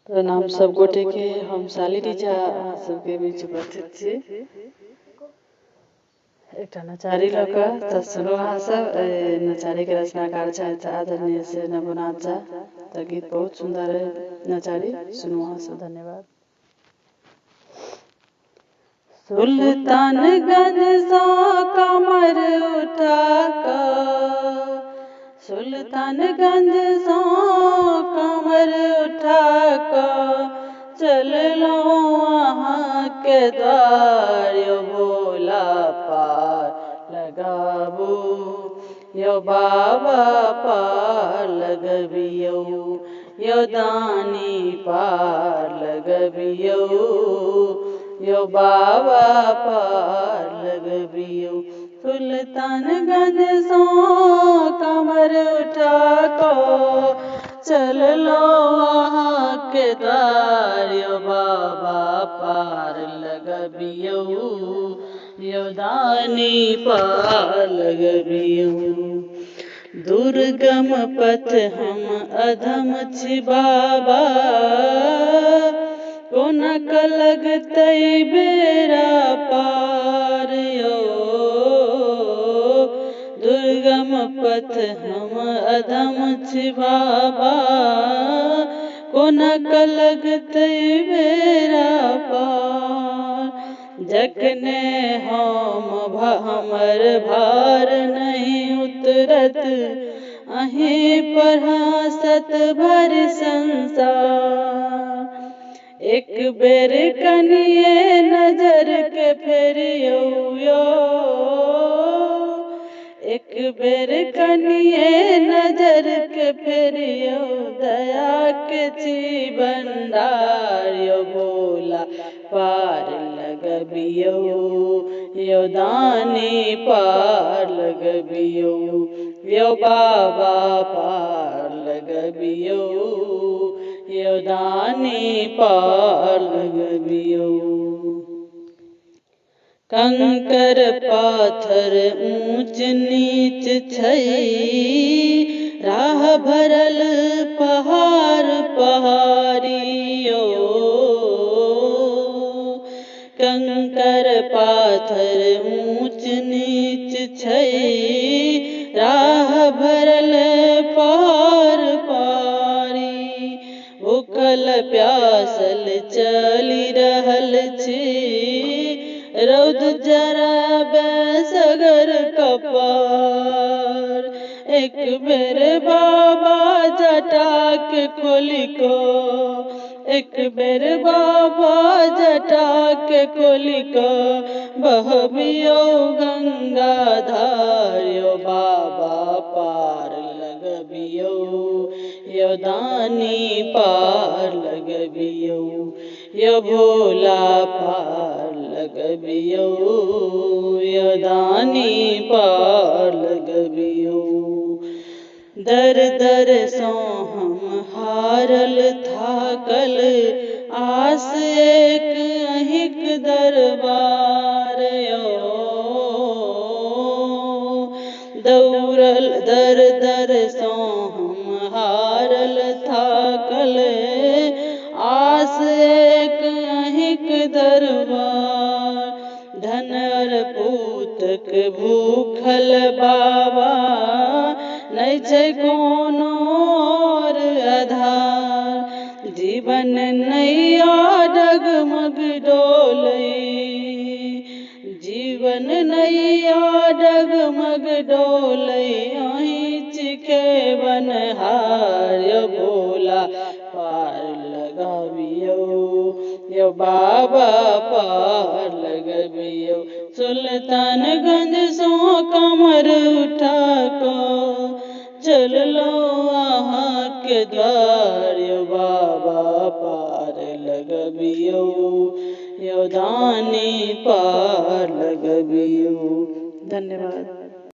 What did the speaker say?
प्रणाम सब गोटे के। हम शालिनी झा अहाँ सबके बीच उपस्थित छी। एकटा नचारी लऽ कऽ तऽ सुनो अहाँ सब। नचारी के रचनाकार छथि आदरणीय श्री नवनाथ झा। तऽ गीत बहुत सुंदर है। नचारी सुनो अहाँ सब। धन्यवाद। सुल्तानगंज सा कमर उठा कर, सुल्तानगंज सा कमर उठा कर, चल लो वहाँ के द्वार, यो भोला पार लगाबू, यो बाबा पार लगबियो, यो दानी पार लगबियो, यो बाबा पार लगबियो। सुल्तानगंज से कमर उठा को, चल लो वहाँ के द्वार, यो बाबा पार लगबियो, यो दानी पार लगबियो। दुर्गम पथ हम अधम छी बाबा, कोनक लगतै बेरा पार यो। दुर्गम पथ हम अधम छी बाबा, कोनक लगतै बेरा पार। जखने हमर भार नहीं उतरत, अहीं पर हंसत भरि संसार। एक बेर कनिए नजर के फेरियो यो, एक बेर कनिए नजर के फेरियो, दया के छी भंडार, यो भोला पार लगबियो, यो दानी पार लगबियो, यो बाबा पार लगबियो, यो दानी पार लगबियो। कंकर पाथर ऊंच नीच छै, राह भरल पहाड़ पहाड़ियो। कंकर पाथर ऊंच नीच छै, राह भरल पहाड़ पहाड़ी। भूखल प्यासल चली रहल छी, रौद जराबे सगर कपार। एक बेर बाबा जटा के खोली को, एक बेर बाबा जटा के खोली को, बहबियो गंगा धार, यो बाबा पार लगबियो, यो दानी पार लगबियो, यो भोला पार लगबियो, यो दानी पार लगबियो। दर दर सो हम हारल थाकल, आस एक अहिक दरबार यो। दौड़ल दर दर सो हम हारल थाकल, आस एक अहिक दरबार। धन और पूतक भूखल बाबा, नहीं छै कोनो और आधार। जीवन नैया डगमग डोलै, जीवन नैया डगमग डोलै, आँच के बनहार, यो भोला पार लगाबियो, यो बाबा पार लगबियो। सुल्तानगंज सो कमर उठा को, चल लो वहाँ के द्वार, यो बाबा पार लगबियो, यो दानी पार लगबियो। धन्यवाद।